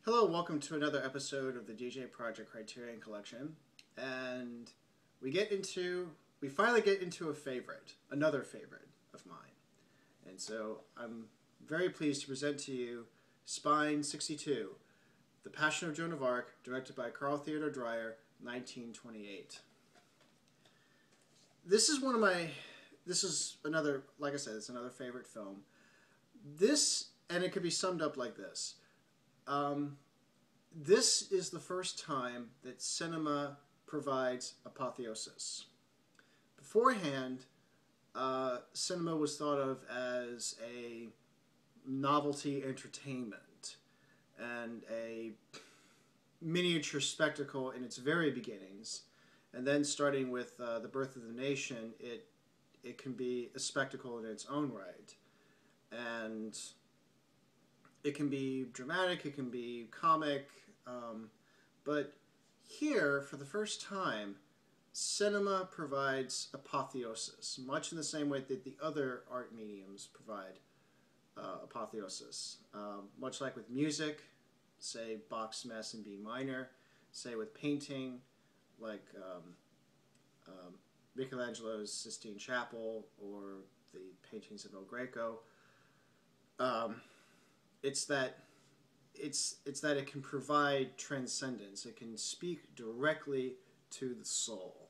Hello, welcome to another episode of the djproject Criterion Collection, and we finally get into another favorite of mine. And so I'm very pleased to present to you Spine 62, The Passion of Joan of Arc, directed by Theodor Dreyer, 1928. This is another, like I said, it's another favorite film. And it could be summed up like this. This is the first time that cinema provides apotheosis. Beforehand, cinema was thought of as a novelty entertainment and a miniature spectacle in its very beginnings. And then starting with The Birth of the Nation, it can be a spectacle in its own right. And it can be dramatic, it can be comic, but here, for the first time, cinema provides apotheosis, much in the same way that the other art mediums provide apotheosis. Much like with music, say Bach's Mass in B minor, say with painting, like Michelangelo's Sistine Chapel or the paintings of El Greco. It's that it can provide transcendence. It can speak directly to the soul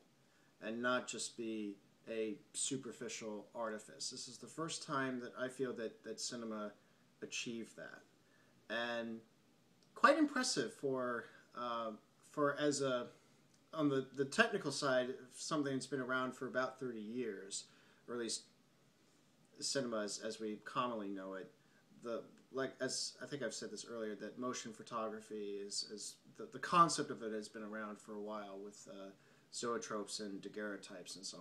and not just be a superficial artifice. This is the first time that I feel that cinema achieved that, and quite impressive on the technical side, something that's been around for about 30 years, or at least cinema as we commonly know it. As I think I've said this earlier, that motion photography is the concept of it has been around for a while with zoetropes and daguerreotypes and so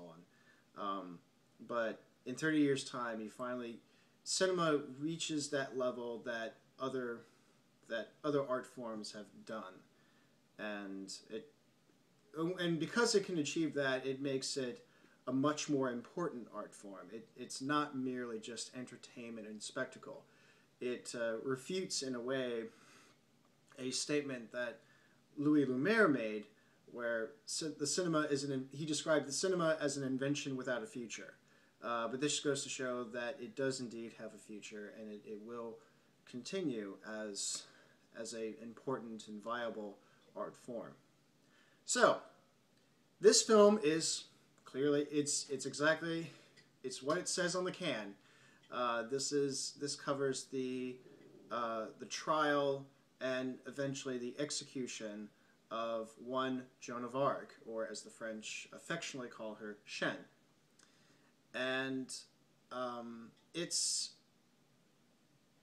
on. But in 30 years' time, cinema reaches that level that other art forms have done, and because it can achieve that, it makes it a much more important art form. It's not merely just entertainment and spectacle. It refutes, in a way, a statement that Louis Lumiere made, where he described the cinema as an invention without a future. But this goes to show that it does indeed have a future, and it will continue as an important and viable art form. So, this film is clearly it's what it says on the can. This covers the trial and eventually the execution of one Joan of Arc, or as the French affectionately call her, Jeanne. And it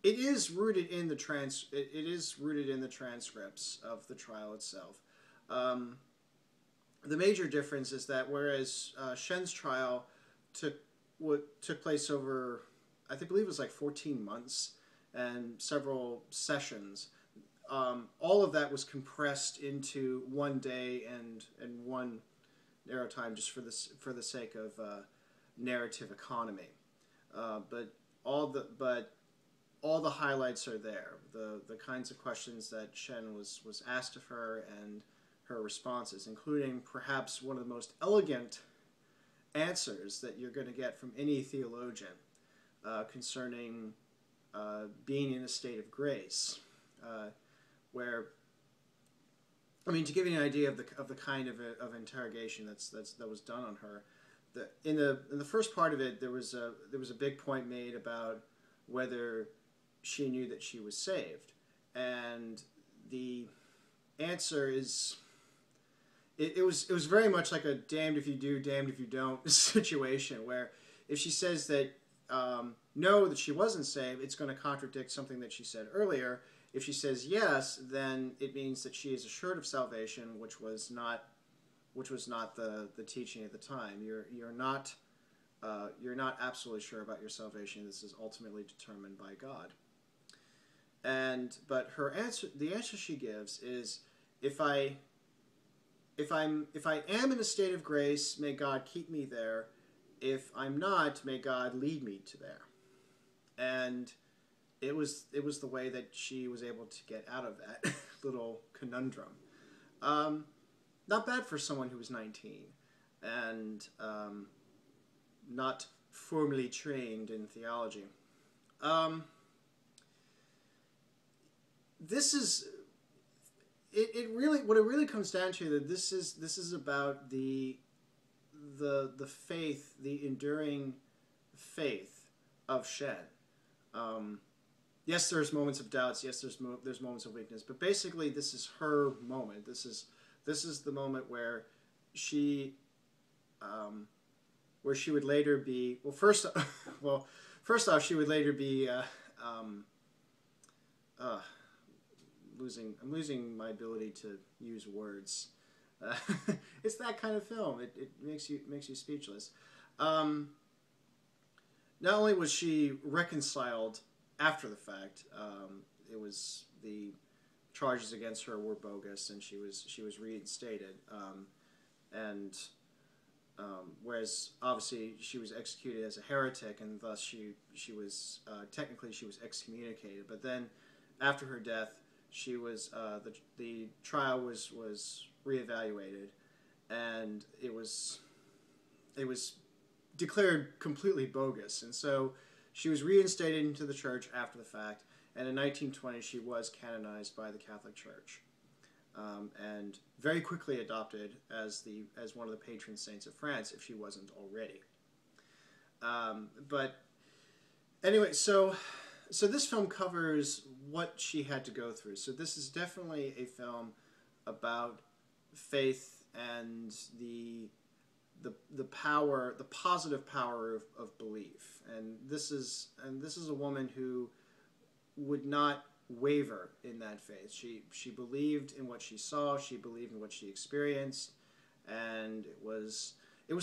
is rooted in the transcripts of the trial itself. The major difference is that whereas Jeanne's trial took place over, I believe it was like 14 months and several sessions, all of that was compressed into one day and one narrow time, just for the sake of narrative economy. But all the highlights are there. The kinds of questions that Jeanne was asked of her and her responses, including perhaps one of the most elegant answers that you're going to get from any theologian concerning being in a state of grace, where, I mean, to give you an idea of the kind of interrogation that was done on her, in the first part of it, there was a big point made about whether she knew that she was saved, and the answer is, it was very much like a damned if you do, damned if you don't situation, where if she says that no, that she wasn't saved, it's going to contradict something that she said earlier. If she says yes, then it means that she is assured of salvation, which was not the teaching at the time. You're not absolutely sure about your salvation. This is ultimately determined by God. But the answer she gives is, if I am in a state of grace, may God keep me there. If I'm not, may God lead me to there. And it was the way that she was able to get out of that little conundrum. Not bad for someone who was 19 and not formally trained in theology. This is it. Really, what it really comes down to, that this is about the faith, the enduring faith of Jeanne. Yes, there's moments of doubts. Yes, there's moments of weakness. But basically, this is her moment. This is the moment where she would later be, first off, she would later be I'm losing my ability to use words. It's that kind of film. It makes you speechless. Not only was she reconciled after the fact, it was the charges against her were bogus, and she was reinstated. Whereas obviously she was executed as a heretic, and thus she was technically she was excommunicated. But then after her death, she was the trial was reevaluated, and it was declared completely bogus, and so she was reinstated into the church after the fact. And in 1920, she was canonized by the Catholic Church, and very quickly adopted as one of the patron saints of France, if she wasn't already. But anyway, so this film covers what she had to go through. So this is definitely a film about faith and the power, the positive power of belief. And this is a woman who would not waver in that faith. She believed in what she saw. She believed in what she experienced, and it was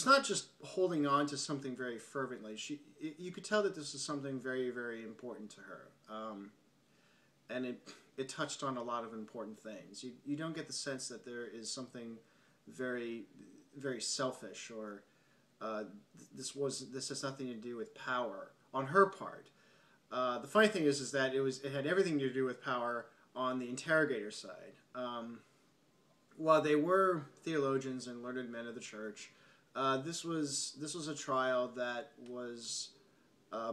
not just holding on to something very fervently. You could tell that this was something very, very important to her, and it touched on a lot of important things. You don't get the sense that there is something very, very selfish, or this has nothing to do with power on her part. The funny thing is that it had everything to do with power on the interrogator side. While they were theologians and learned men of the church, this was a trial that was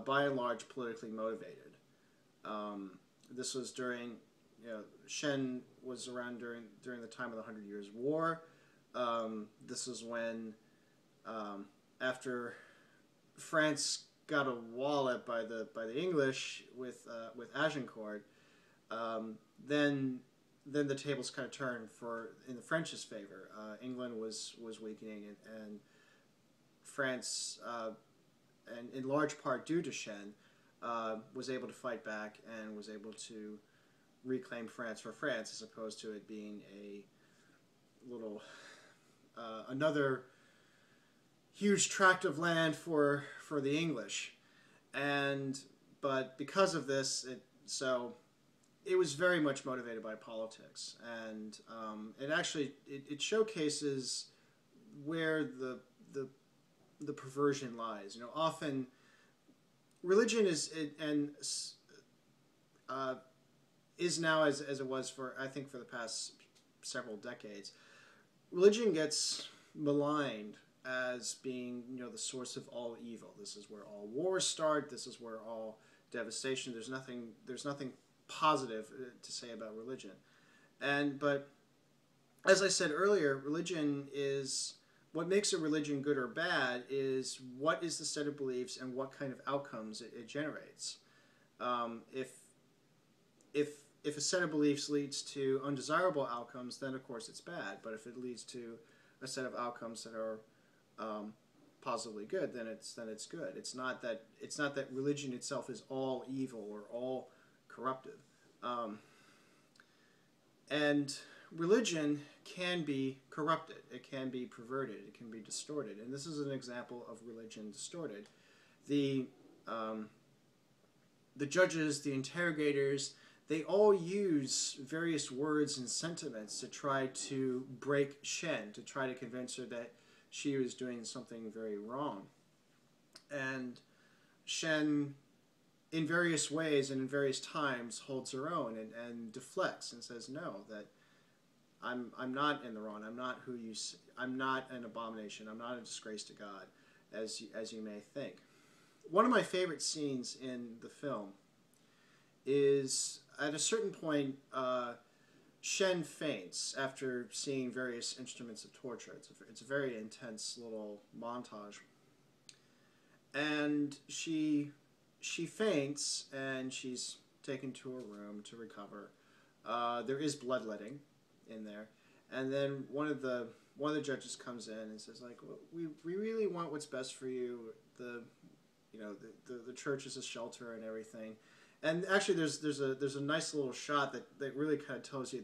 by and large politically motivated. This was during, Jeanne was around during the time of the 100 Years' War. This was when, after France got a wallop by the English with Agincourt, then the tables kind of turned in the French's favor. England was weakening, and France, and in large part due to Jeanne, was able to fight back and was able to reclaim France for France, as opposed to it being a little another huge tract of land for the English. But because of this, it was very much motivated by politics, and it showcases where the perversion lies. Often religion is now, as it was for the past several decades, religion gets maligned as being the source of all evil. This is where all wars start. This is where all devastation. There's nothing positive to say about religion. But as I said earlier, religion is what makes a religion good or bad is what is the set of beliefs and what kind of outcomes it generates. If a set of beliefs leads to undesirable outcomes, then of course it's bad. But if it leads to a set of outcomes that are positively good, then it's good. It's not that religion itself is all evil or all corruptive. And religion can be corrupted. It can be perverted. It can be distorted. And this is an example of religion distorted. The judges, the interrogators, they all use various words and sentiments to try to break Jeanne, to try to convince her that she was doing something very wrong. And Jeanne in various ways and in various times holds her own and deflects and says, no, that I'm not in the wrong. I'm not who you. I'm not an abomination. I'm not a disgrace to God, as you may think. One of my favorite scenes in the film is at a certain point, Jeanne faints after seeing various instruments of torture. It's a very intense little montage, and she faints and she's taken to her room to recover. There is bloodletting in there, and then one of the judges comes in and says, like, well, we really want what's best for you. The church is a shelter and everything. And actually, there's a nice little shot that really kind of tells you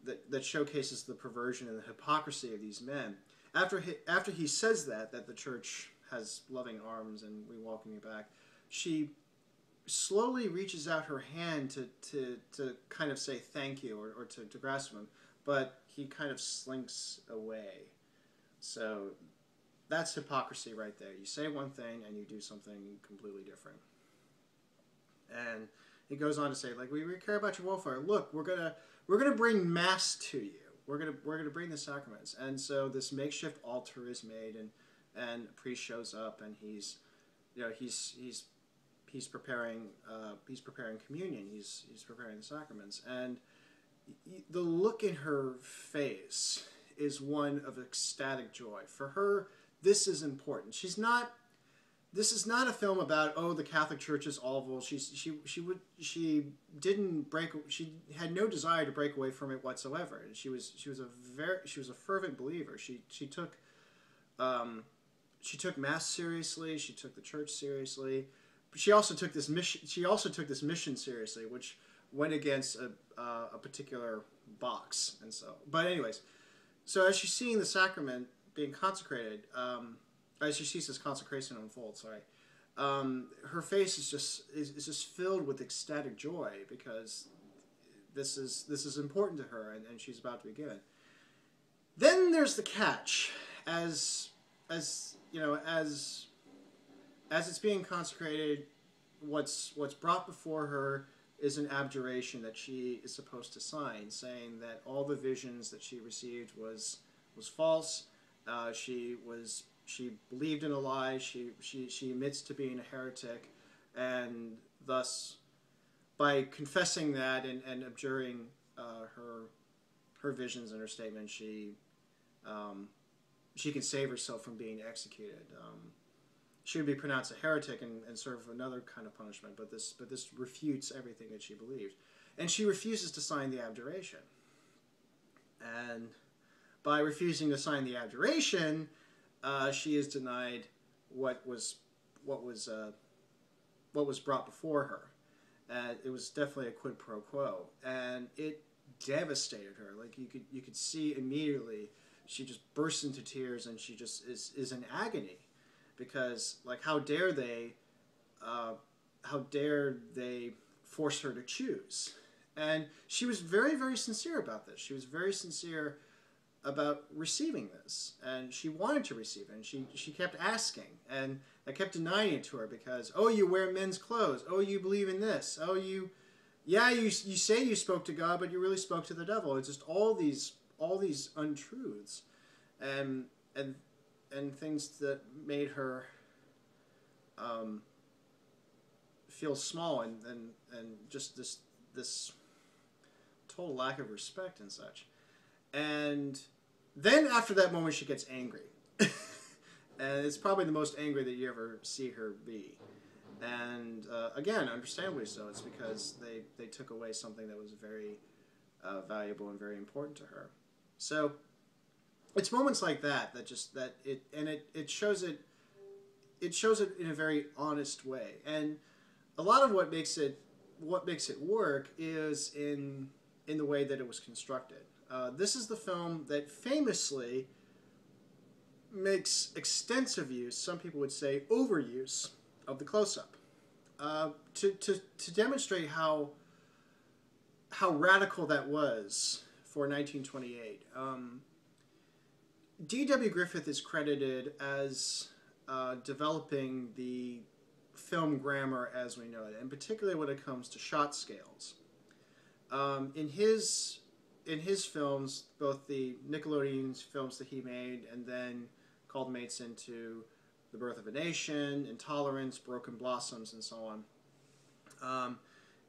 that showcases the perversion and the hypocrisy of these men. After he says that the church has loving arms and we welcome you back, she slowly reaches out her hand to kind of say thank you or to grasp him, but he kind of slinks away. So that's hypocrisy right there. You say one thing and you do something completely different. And he goes on to say, like, we care about your welfare. Look, we're gonna bring mass to you. We're gonna bring the sacraments. And so this makeshift altar is made, and a priest shows up, and he's preparing communion. He's preparing the sacraments, and the look in her face is one of ecstatic joy. For her, this is important. This is not a film about, oh, the Catholic Church is awful. She had no desire to break away from it whatsoever. She was a fervent believer. She took Mass seriously. She took the church seriously. But she also took this mission seriously, which went against a particular box. And so, but anyways, so as she's seeing the sacrament being consecrated, as she sees this consecration unfold, her face is just filled with ecstatic joy because this is important to her, and she's about to be given. Then there's the catch, as it's being consecrated, what's brought before her is an abjuration that she is supposed to sign, saying that all the visions that she received was false. She believed in a lie. She admits to being a heretic, and thus, by confessing that and abjuring her visions and her statements, she can save herself from being executed. She would be pronounced a heretic and serve another kind of punishment, but this refutes everything that she believed, and she refuses to sign the abjuration. And by refusing to sign the abjuration, she is denied what was brought before her. It was definitely a quid pro quo, and it devastated her. Like you could see immediately, she just bursts into tears, and she just is in agony, because like how dare they force her to choose? And she was very, very sincere about this. She was very sincere about receiving this, and she wanted to receive it, and she kept asking, and I kept denying it to her because, oh, you wear men's clothes, oh, you believe in this, oh, you say you spoke to God, but you really spoke to the devil. It's just all these untruths, and things that made her feel small, and just this total lack of respect and such. And then after that moment, she gets angry. And it's probably the most angry that you ever see her be. And again, understandably so. It's because they took away something that was very valuable and very important to her. So it's moments like that it shows it in a very honest way. And a lot of what makes it work is in the way that it was constructed. This is the film that famously makes extensive use, some people would say overuse, of the close-up to demonstrate how radical that was for 1928. D.W. Griffith is credited as developing the film grammar as we know it, and particularly when it comes to shot scales. In his films, both the Nickelodeon films that he made and then culminates into The Birth of a Nation, Intolerance, Broken Blossoms, and so on,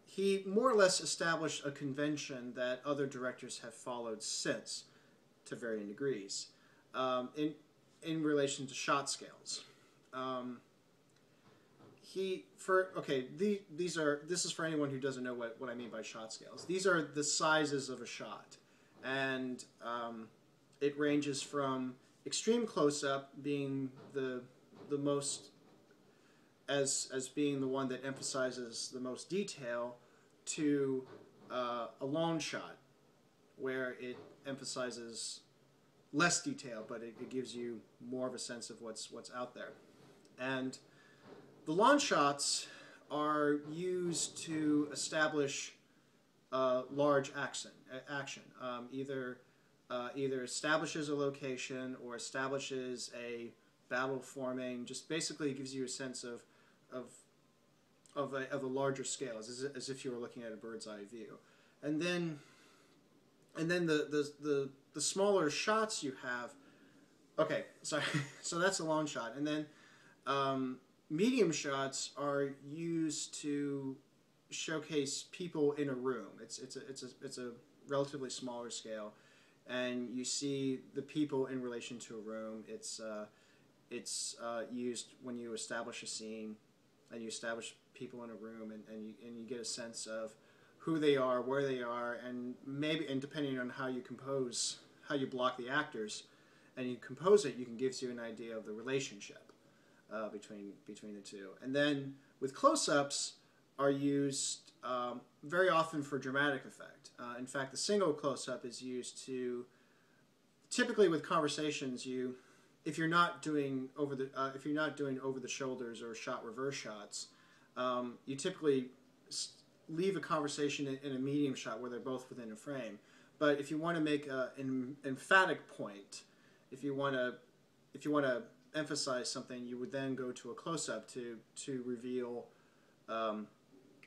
he more or less established a convention that other directors have followed since, to varying degrees, in relation to shot scales. This is for anyone who doesn't know what I mean by shot scales. These are the sizes of a shot, and it ranges from extreme close-up being the most, as being the one that emphasizes the most detail, to a long shot where it emphasizes less detail, but it gives you more of a sense of what's out there. And the long shots are used to establish large action. Either establishes a location or establishes a battle forming. Just basically gives you a sense of a larger scale, as if you were looking at a bird's eye view. And then the smaller shots you have. Okay, sorry. So that's a long shot, and then medium shots are used to showcase people in a room. It's a relatively smaller scale, and you see the people in relation to a room. It's used when you establish a scene, and you establish people in a room, and you get a sense of who they are, where they are, and depending on how you compose, how you block the actors, and you compose it, you can give you an idea of the relationship between the two. And then with close-ups are used very often for dramatic effect. In fact, the single close-up is used to, typically with conversations, if you're not doing over the shoulders or shot reverse shots, you typically leave a conversation in a medium shot where they're both within a frame. But if you want to make an emphatic point, if you want to emphasize something, you would then go to a close-up to reveal, and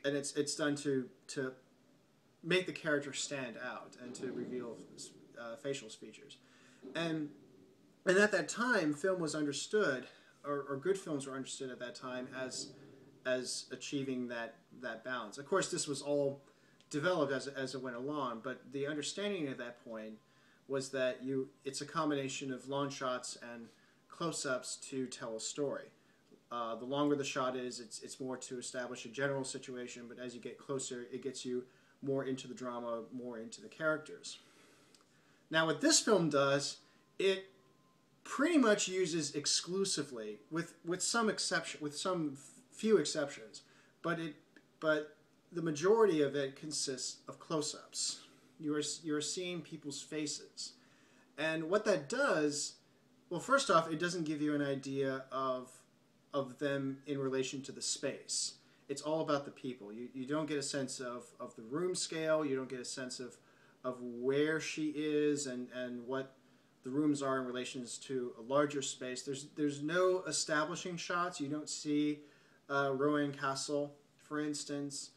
it's done to make the character stand out and to reveal facial features. And at that time, film was understood, or good films were understood at that time as achieving that balance. Of course, this was all developed as it went along, but the understanding at that point was that it's a combination of long shots and close-ups to tell a story. The longer the shot is, it's more to establish a general situation, but as you get closer, it gets you more into the drama, more into the characters. Now, what this film does, it pretty much uses exclusively, with some few exceptions, but the majority of it consists of close-ups. You're seeing people's faces, and what that does. Well, first off, it doesn't give you an idea of them in relation to the space. It's all about the people. You don't get a sense of the room scale. You don't get a sense of where she is and what the rooms are in relation to a larger space. There's no establishing shots. You don't see Rowan Castle, for instance.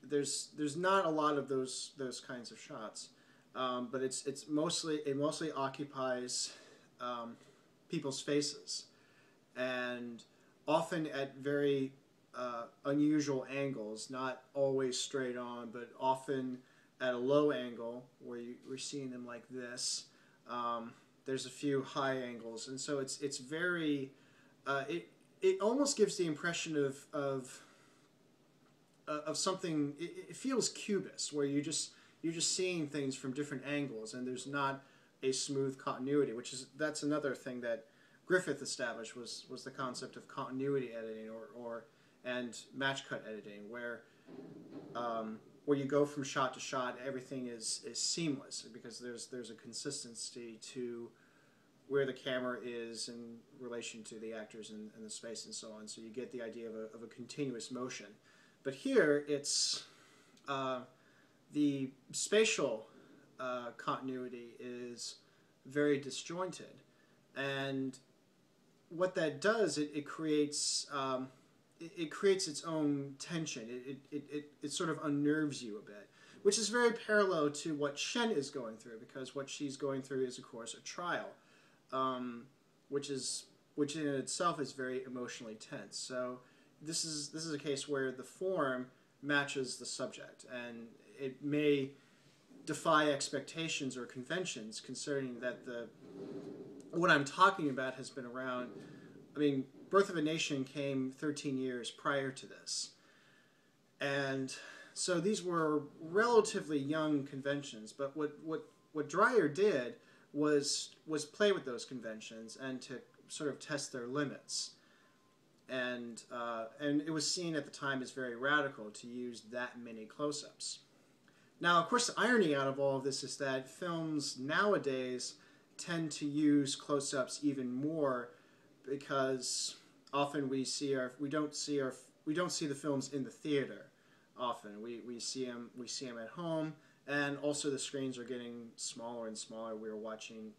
There's not a lot of those kinds of shots. But it mostly occupies people's faces, and often at very unusual angles, not always straight on, but often at a low angle where we're seeing them like this. There's a few high angles, and so it's very it almost gives the impression of something. It feels cubist, where you're just seeing things from different angles, and there's not a smooth continuity, that's another thing that Griffith established was the concept of continuity editing and match cut editing, where you go from shot to shot, everything is seamless because there's a consistency to where the camera is in relation to the actors and the space and so on. So you get the idea of a continuous motion. But here it's the spatial continuity is very disjointed, and what that does, it creates it creates its own tension. It sort of unnerves you a bit, which is very parallel to what Shen is going through, because what she's going through is, of course, a trial, which in itself is very emotionally tense. So this is a case where the form matches the subject, and it may defy expectations or conventions, considering that what I'm talking about has been around. I mean, Birth of a Nation came 13 years prior to this, and so these were relatively young conventions. But what Dreyer did was play with those conventions and to sort of test their limits, and it was seen at the time as very radical to use that many close-ups. Now, of course, the irony out of all of this is that films nowadays tend to use close-ups even more, because often we don't see the films in the theater. Often we see them at home, and also the screens are getting smaller and smaller. We're watching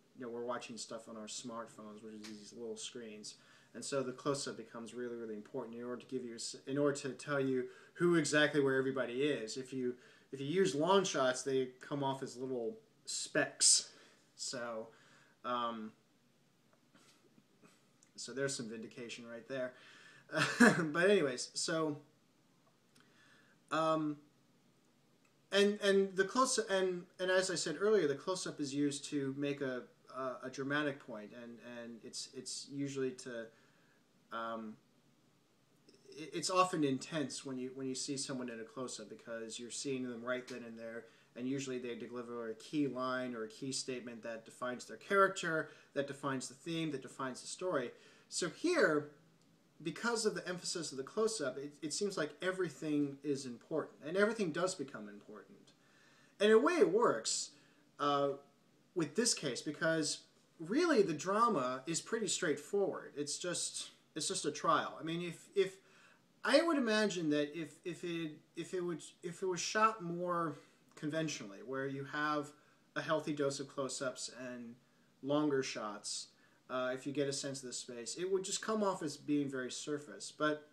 stuff on our smartphones, which is these little screens, and so the close-up becomes really, really important in order to tell you who exactly where everybody is. If you use long shots, they come off as little specks. So so there's some vindication right there. But anyways, so and the close and as I said earlier, the close-up is used to make a dramatic point, and it's usually to it's often intense when you see someone in a close-up, because you're seeing them right then and there, and usually they deliver a key line or a key statement that defines their character, that defines the theme, that defines the story. So here, because of the emphasis of the close-up, it seems like everything is important, and everything does become important. And in a way it works with this case, because really the drama is pretty straightforward. It's just a trial. I mean, if I would imagine that if it was shot more conventionally, where you have a healthy dose of close-ups and longer shots, if you get a sense of the space, it would just come off as being very surface. But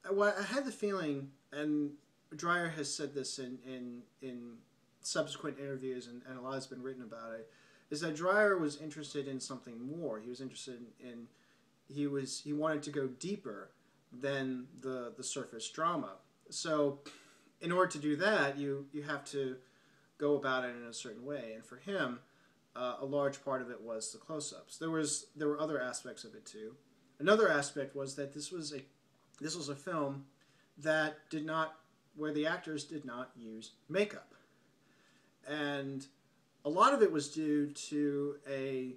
I had the feeling, and Dreyer has said this in subsequent interviews, and a lot has been written about it, is that Dreyer was interested in something more. He was interested he wanted to go deeper than the surface drama. So in order to do that, you have to go about it in a certain way. And for him, a large part of it was the close-ups. There were other aspects of it too. Another aspect was that this was a film that where the actors did not use makeup, and a lot of it was due to a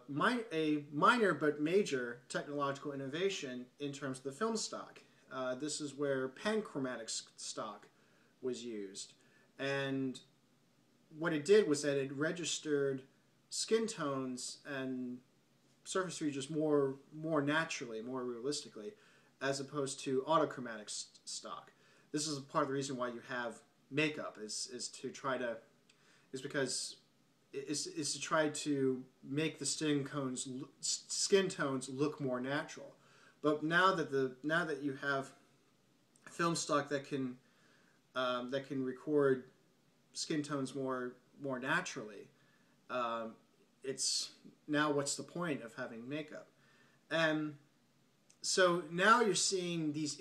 minor but major technological innovation in terms of the film stock. This is where panchromatic stock was used, and what it did was that it registered skin tones and surface features more naturally, more realistically, as opposed to autochromatic stock. This is part of the reason why you have makeup, is to try to make the skin tones look more natural. But now that you have film stock that can record skin tones more naturally, it's now, what's the point of having makeup? And so now you're seeing these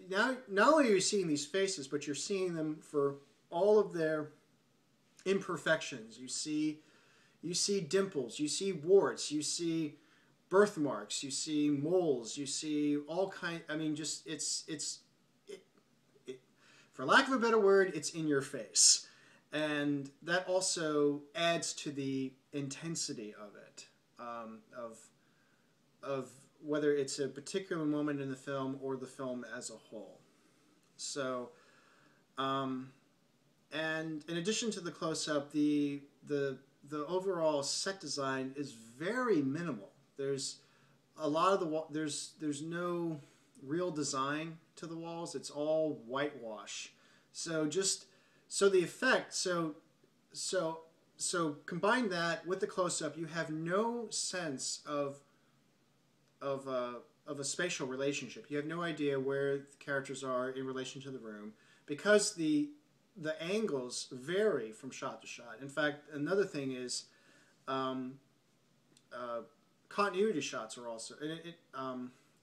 not only are you seeing these faces, but you're seeing them for all of their imperfections. You see dimples, you see warts, you see birthmarks, you see moles, you see all kind. I mean, just it's for lack of a better word, it's in your face, and that also adds to the intensity of it, of whether it's a particular moment in the film or the film as a whole. So, and in addition to the close-up, the overall set design is very minimal. There's a lot of there's no real design to the walls. It's all whitewash. So the effect. So combine that with the close-up, you have no sense of of a spatial relationship. You have no idea where the characters are in relation to the room because the angles vary from shot to shot. In fact, another thing is continuity shots are also, and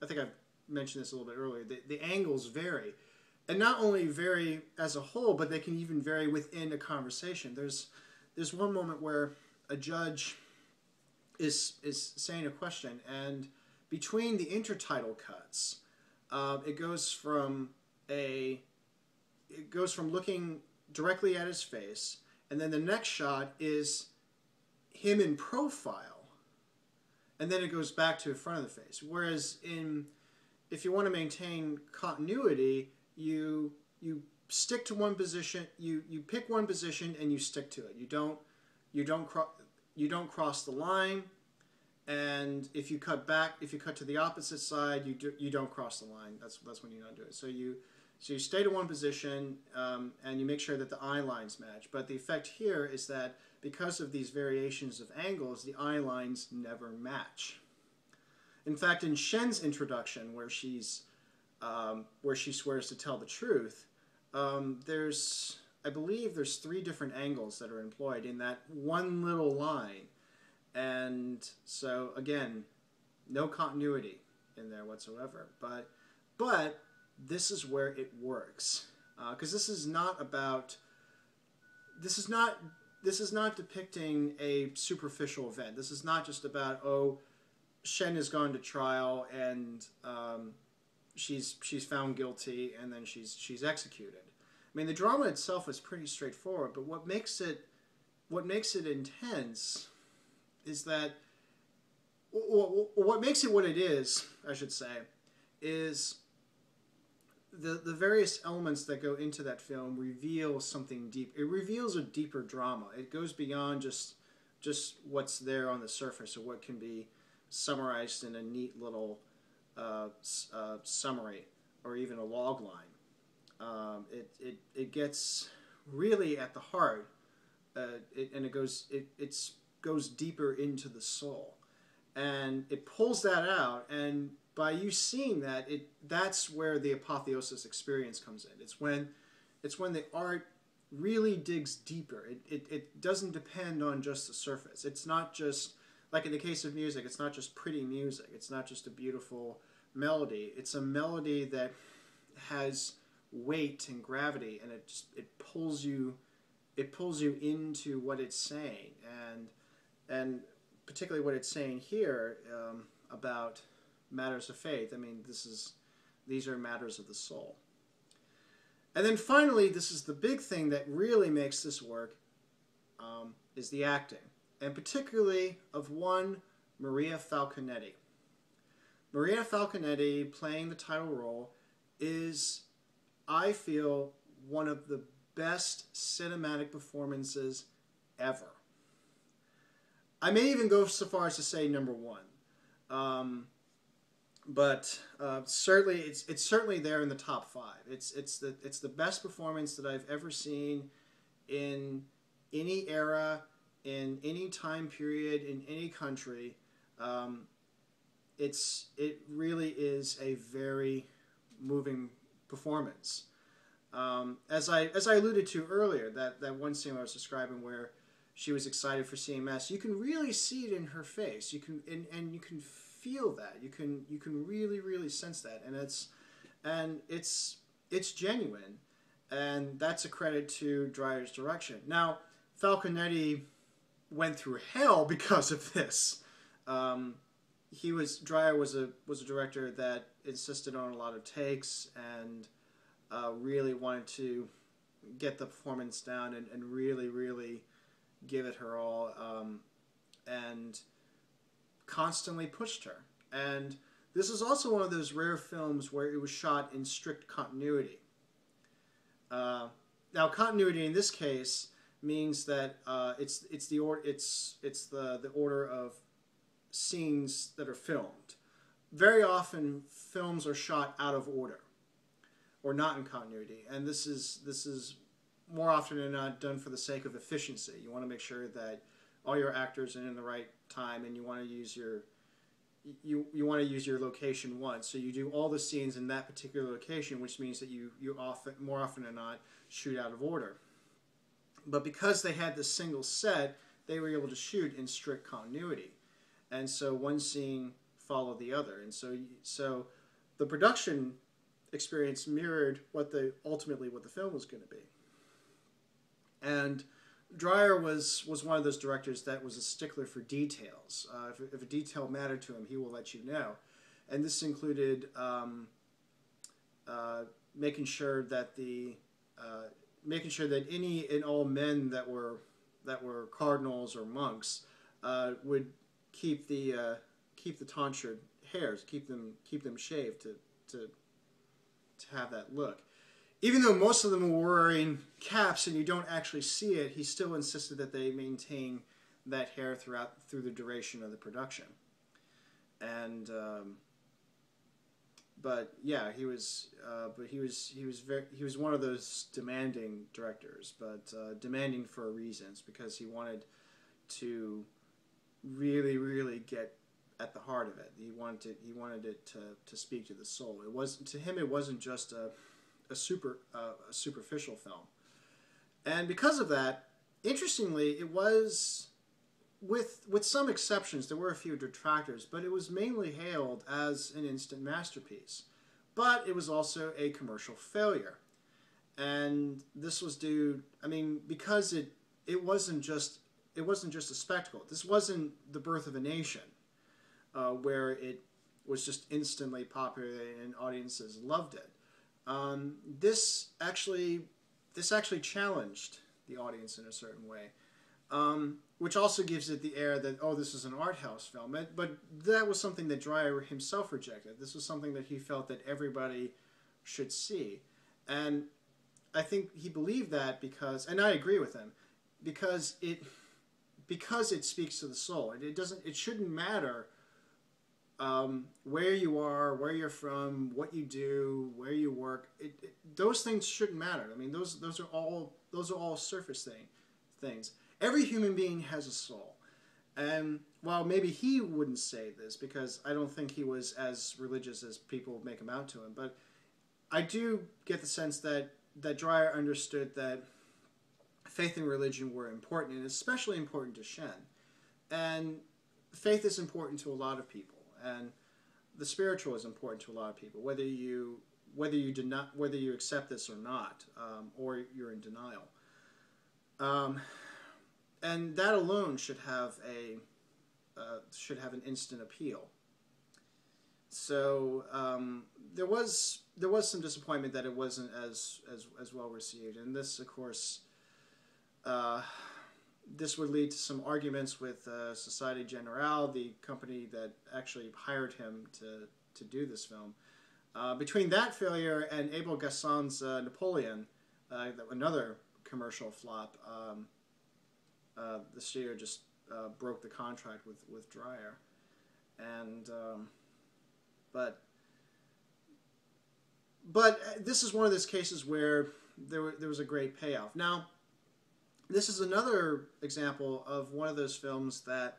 I think I've mentioned this a little bit earlier. The angles vary, and not only vary as a whole, but they can even vary within a conversation. There's one moment where a judge is saying a question, and between the intertitle cuts, it goes from looking directly at his face, and then the next shot is him in profile, and then it goes back to the front of the face. Whereas if you want to maintain continuity, you stick to one position, you pick one position and you stick to it. You don't cross the line, and if you cut to the opposite side, you don't cross the line. That's when you don't do it. So you stay to one position, and you make sure that the eye lines match. But the effect here is that because of these variations of angles, the eye lines never match. In fact, in Jeanne's introduction, where she swears to tell the truth, I believe there's 3 different angles that are employed in that one little line. And so, again, no continuity in there whatsoever. But this is where it works, because this is not depicting a superficial event. This is not just about, oh, Jeanne has gone to trial and she's found guilty and then she's executed. I mean, the drama itself is pretty straightforward, but what makes it intense is that what makes it what it is, I should say, is the various elements that go into that film reveal something deep. It reveals a deeper drama. It goes beyond just what's there on the surface or what can be summarized in a neat little summary or even a log line. It gets really at the heart, and it goes deeper into the soul, and it pulls that out. And by you seeing that, that's where the apotheosis experience comes in. It's when the art really digs deeper. It doesn't depend on just the surface. It's not just, like in the case of music, it's not just pretty music. It's not just a beautiful melody. It's a melody that has weight and gravity, and it pulls you into what it's saying, and particularly what it's saying here about matters of faith. I mean, these are matters of the soul. And then finally, this is the big thing that really makes this work, is the acting, and particularly of one Maria Falconetti. Maria Falconetti playing the title role is, I feel, one of the best cinematic performances ever. I may even go so far as to say number 1. But certainly it's certainly there in the top 5. It's the best performance that I've ever seen in any era, in any time period, in any country. It really is a very moving performance. As I alluded to earlier, that one scene I was describing where she was excited for seeing Mass, you can really see it in her face. You can and you can feel that. You can really sense that, and it's genuine, and that's a credit to Dreyer's direction. Now, Falconetti went through hell because of this. Dreyer was a director that insisted on a lot of takes and really wanted to get the performance down and really give it her all, and constantly pushed her. And this is also one of those rare films where it was shot in strict continuity. Now, continuity in this case means that it's the order of scenes that are filmed. Very often, films are shot out of order or not in continuity, and this is more often than not done for the sake of efficiency. You want to make sure that all your actors are in the right time, and you want to use you want to use your location once, so you do all the scenes in that particular location, which means that you more often than not shoot out of order. But because they had this single set, they were able to shoot in strict continuity, and so one scene followed the other, and so the production experience mirrored ultimately what the film was going to be. And Dreyer was one of those directors that was a stickler for details. If a detail mattered to him, he will let you know. And this included making sure that any and all men that were cardinals or monks would keep the tonsured hairs, keep them shaved to have that look. Even though most of them were wearing caps and you don't actually see it, he still insisted that they maintain that hair through the duration of the production. And but yeah, he was one of those demanding directors, but demanding for reasons, because he wanted to really, really get at the heart of it. He wanted it to speak to the soul. It wasn't just a superficial film. And because of that, interestingly, it was, with some exceptions, there were a few detractors, but it was mainly hailed as an instant masterpiece. But it was also a commercial failure. And this was due, because it wasn't just a spectacle. This wasn't The Birth of a Nation, where it was just instantly popular and audiences loved it. This actually challenged the audience in a certain way, which also gives it the air that, oh, this is an art house film. But that was something that Dreyer himself rejected. This was something that he felt that everybody should see. And I think he believed that because, and I agree with him, because it speaks to the soul. It shouldn't matter where you are, where you're from, what you do, where you work. Those things shouldn't matter. Those are all surface things. Every human being has a soul. And while maybe he wouldn't say this, because I don't think he was as religious as people make him out to him, but I do get the sense that Dreyer understood that faith and religion were important, and especially important to Jeanne. And faith is important to a lot of people. And the spiritual is important to a lot of people, whether you accept this or not, or you're in denial. And that alone should have an instant appeal. So there was some disappointment that it wasn't as well received, and this, of course, this would lead to some arguments with Société Générale, the company that actually hired him to do this film. Between that failure and Abel Gassen's Napoleon, another commercial flop, the studio just broke the contract with Dreyer. And but this is one of those cases where there was a great payoff. Now, this is another example of one of those films that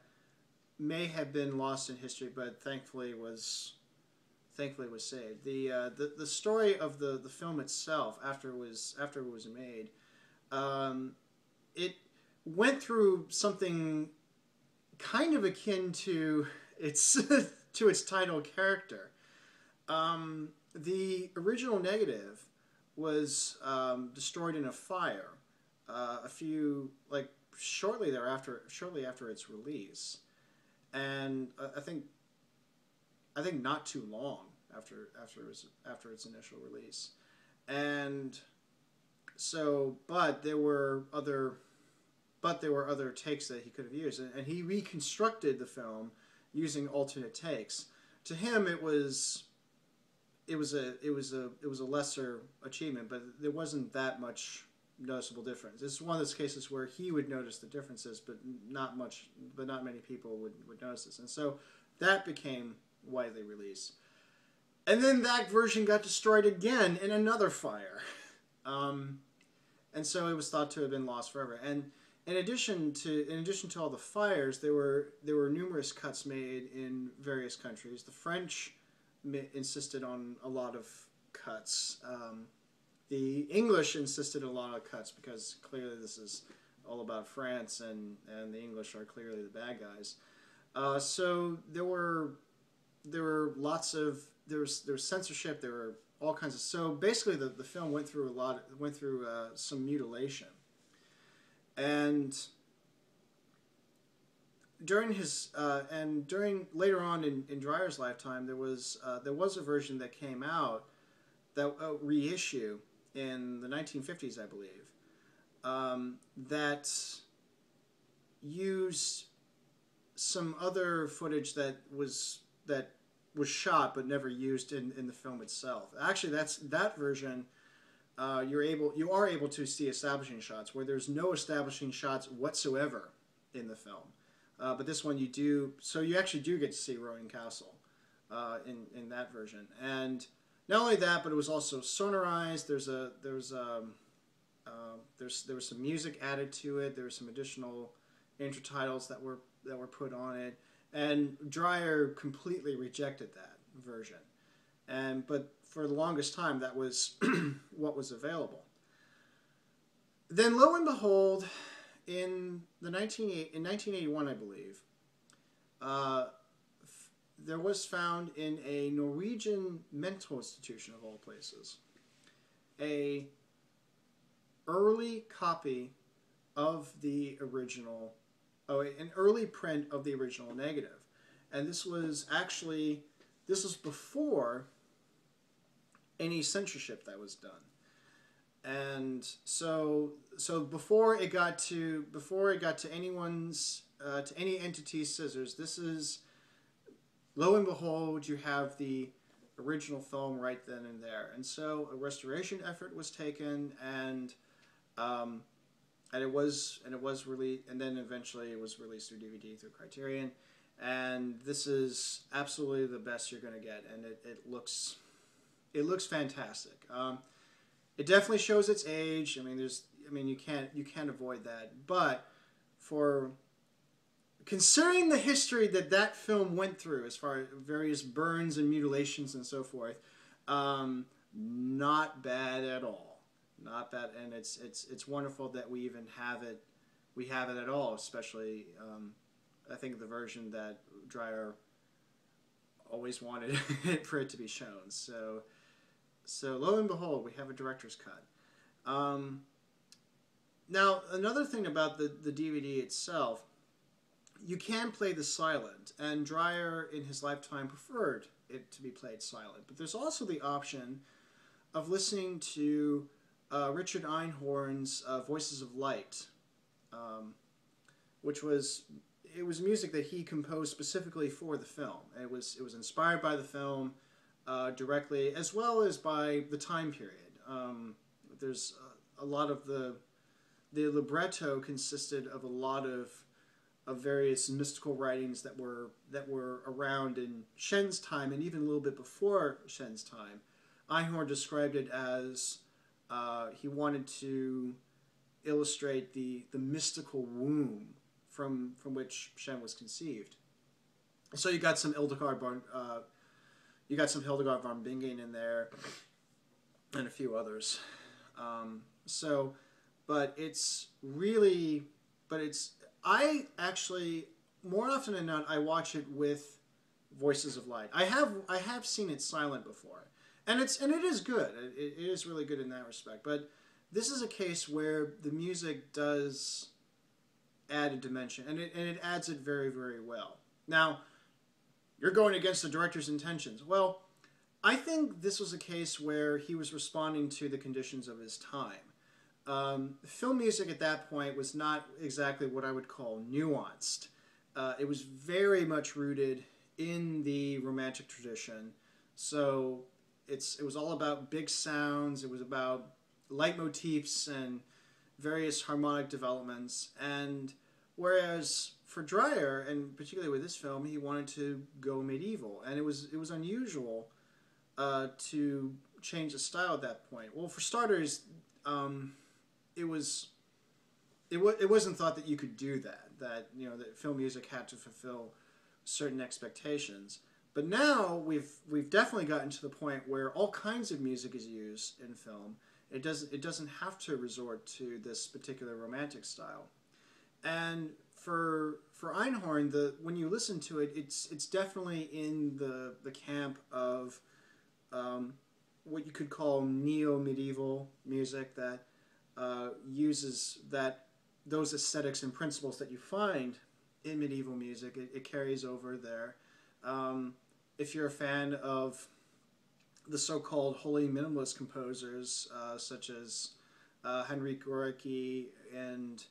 may have been lost in history, but thankfully was saved. The story of the film itself, after it was made, it went through something kind of akin to its to its title character. The original negative was destroyed in a fire. Shortly after its release, and I think not too long after its initial release, and so there were other takes that he could have used, and he reconstructed the film using alternate takes. To him, it was a lesser achievement, but there wasn't that much noticeable difference. This is one of those cases where he would notice the differences, but not many people would notice this. And so that became widely released. And then that version got destroyed again in another fire. And so it was thought to have been lost forever. And in addition to all the fires, there were numerous cuts made in various countries. The French insisted on a lot of cuts. The English insisted on a lot of cuts because clearly this is all about France, and the English are clearly the bad guys. So there were lots of there was censorship. There were all kinds of so basically the film went through some mutilation, and during later on in Dreyer's lifetime there was a version that came out, that reissue in the 1950s, I believe, that used some other footage that was shot but never used in the film itself. Actually, that version. You are able to see establishing shots where there's no establishing shots whatsoever in the film, but this one you do. So you actually do get to see Rowan Castle in that version, and not only that, but it was also sonorized. There was some music added to it. There were some additional intertitles that were put on it, and Dreyer completely rejected that version. But for the longest time, that was what was available. Then, lo and behold, in 1981, I believe, there was found in a Norwegian mental institution, of all places, an early copy of the original, an early print of the original negative. And this was before any censorship that was done. And so before it got to anyone's to any entity's scissors, this is, lo and behold, you have the original film right then and there. And so a restoration effort was taken, and it was released, and then eventually it was released through DVD through Criterion. And this is absolutely the best you're going to get, and it looks fantastic. It definitely shows its age. You can't avoid that. But for considering the history that film went through, as far as various burns and mutilations and so forth, not bad at all. Not bad, and it's wonderful that we even have it. We have it at all, especially I think the version that Dreyer always wanted for it to be shown. So lo and behold, we have a director's cut. Now, another thing about the DVD itself, you can play the silent, and Dreyer in his lifetime preferred it to be played silent. But there's also the option of listening to Richard Einhorn's Voices of Light, which was music that he composed specifically for the film. It was inspired by the film directly, as well as by the time period. There's a lot of the libretto consisted of a lot of various mystical writings that were around in Shen's time, and even a little bit before Shen's time. Einhorn described it as he wanted to illustrate the mystical womb from which Shen was conceived. So you got some Hildegard von Bingen in there, and a few others. I actually, more often than not, I watch it with Voices of Light. I have seen it silent before, and it is good. It is really good in that respect. But this is a case where the music does add a dimension, and it adds it very, very well. Now, you're going against the director's intentions. Well, I think this was a case where he was responding to the conditions of his time. Film music at that point was not exactly what I would call nuanced. It was very much rooted in the Romantic tradition. So it was all about big sounds. It was about leitmotifs and various harmonic developments. And whereas for Dreyer, and particularly with this film, he wanted to go medieval, and it was unusual to change the style at that point. Well, for starters, it was it wasn't thought that you could do that. That that film music had to fulfill certain expectations. But now we've definitely gotten to the point where all kinds of music is used in film. It doesn't have to resort to this particular romantic style. And for Einhorn, when you listen to it, it's definitely in the camp of what you could call neo-medieval music that uses those aesthetics and principles that you find in medieval music. It carries over there. If you're a fan of the so-called holy minimalist composers, such as Henryk Gorky and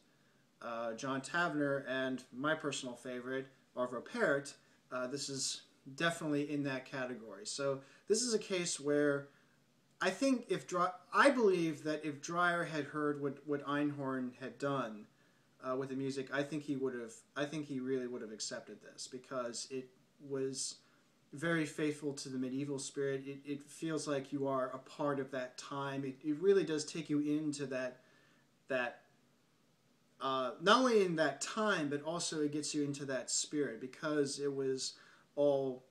John Tavener, and my personal favorite, Arvo Pärt, this is definitely in that category. So this is a case where I believe that if Dreyer had heard what Einhorn had done with the music, I think he really would have accepted this, because it was very faithful to the medieval spirit. It feels like you are a part of that time. It really does take you into that not only in that time, but also it gets you into that spirit, because it was all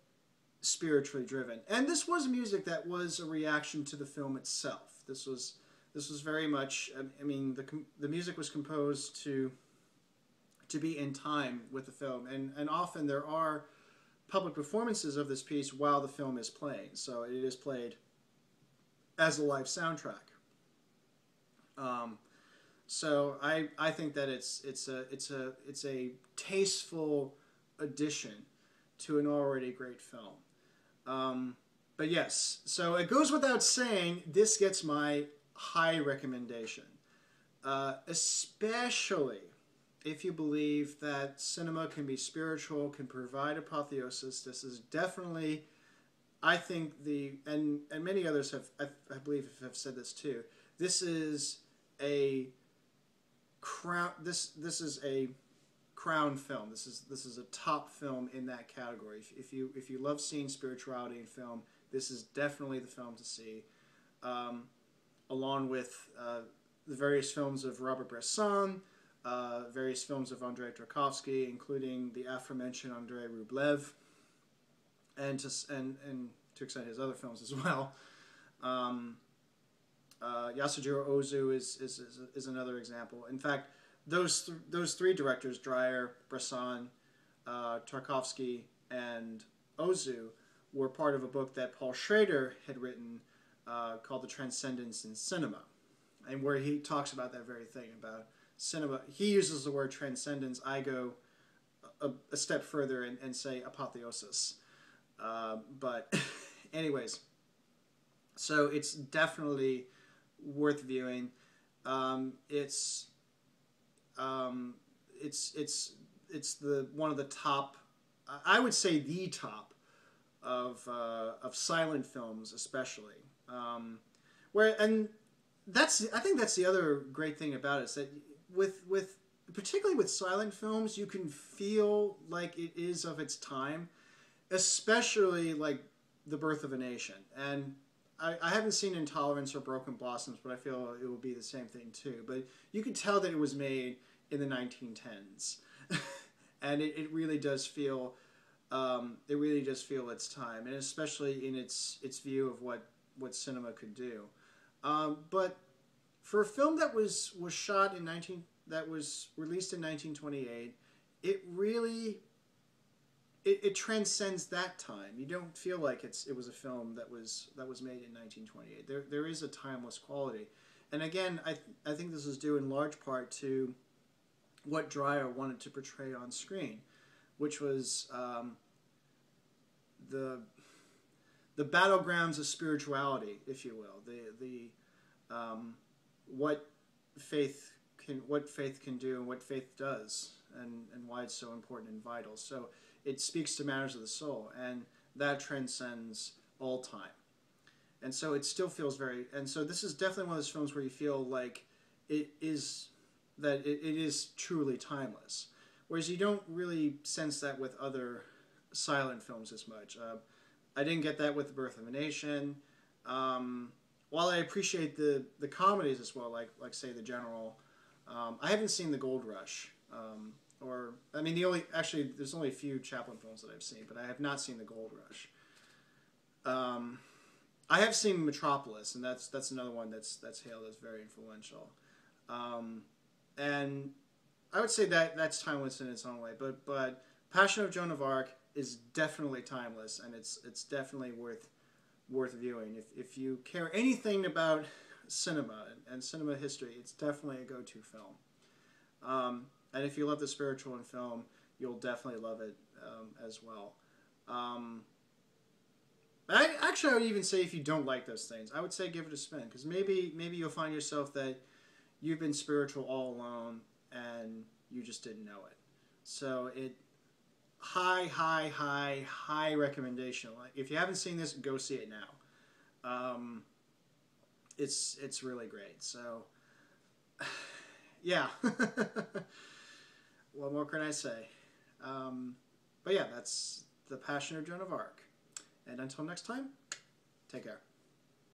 spiritually driven. And this was music that was a reaction to the film itself. This was very much, I mean, the music was composed to be in time with the film, and often there are public performances of this piece while the film is playing, so it is played as a live soundtrack. So I think that it's a tasteful addition to an already great film. But yes, so it goes without saying, this gets my high recommendation, especially if you believe that cinema can be spiritual, can provide apotheosis. This is definitely, I think, and many others I believe have said this too. This is a crown. This is a crown film. This is a top film in that category. If you love seeing spirituality in film, this is definitely the film to see, along with the various films of Robert Bresson, various films of Andrei Tarkovsky, including the aforementioned Andrei Rublev, and to extend his other films as well. Yasujiro Ozu is another example. In fact, those three directors, Dreyer, Bresson, Tarkovsky, and Ozu, were part of a book that Paul Schrader had written called The Transcendence in Cinema, and where he talks about that very thing, about cinema. He uses the word transcendence. I go a step further and say apotheosis. But anyways, so it's definitely worth viewing. It's the one of the top, I would say the top of silent films, especially. I think that's the other great thing about it, is that with particularly with silent films, you can feel like it is of its time, especially like The Birth of a Nation. And I haven't seen Intolerance or Broken Blossoms, but I feel it would be the same thing too. But you can tell that it was made in the 1910s, and it really does feel its time, and especially in its view of what cinema could do. But for a film that was shot that was released in 1928, it really it transcends that time. You don't feel like it was a film that was made in 1928. There is a timeless quality, and again, I think this is due in large part to what Dreyer wanted to portray on screen, which was the battlegrounds of spirituality, if you will, what faith can do and what faith does, and why it's so important and vital. So it speaks to matters of the soul, and that transcends all time. And so it still feels and so this is definitely one of those films where you feel like it is truly timeless. Whereas you don't really sense that with other silent films as much. I didn't get that with The Birth of a Nation. While I appreciate the comedies as well, like say The General, I haven't seen The Gold Rush. Or, I mean, there's only a few Chaplin films that I've seen, but I have not seen The Gold Rush. I have seen Metropolis, and that's another one that's hailed as very influential. And I would say that's timeless in its own way, but Passion of Joan of Arc is definitely timeless, and it's definitely worth viewing. If you care anything about cinema and cinema history, it's definitely a go-to film. And if you love the spiritual in film, you'll definitely love it as well. I would even say if you don't like those things, I would say give it a spin, because maybe you'll find yourself that you've been spiritual all along and you just didn't know it. So high recommendation. Like, if you haven't seen this, go see it now. It's really great. So yeah. What more can I say? But yeah, that's The Passion of Joan of Arc. And until next time, take care.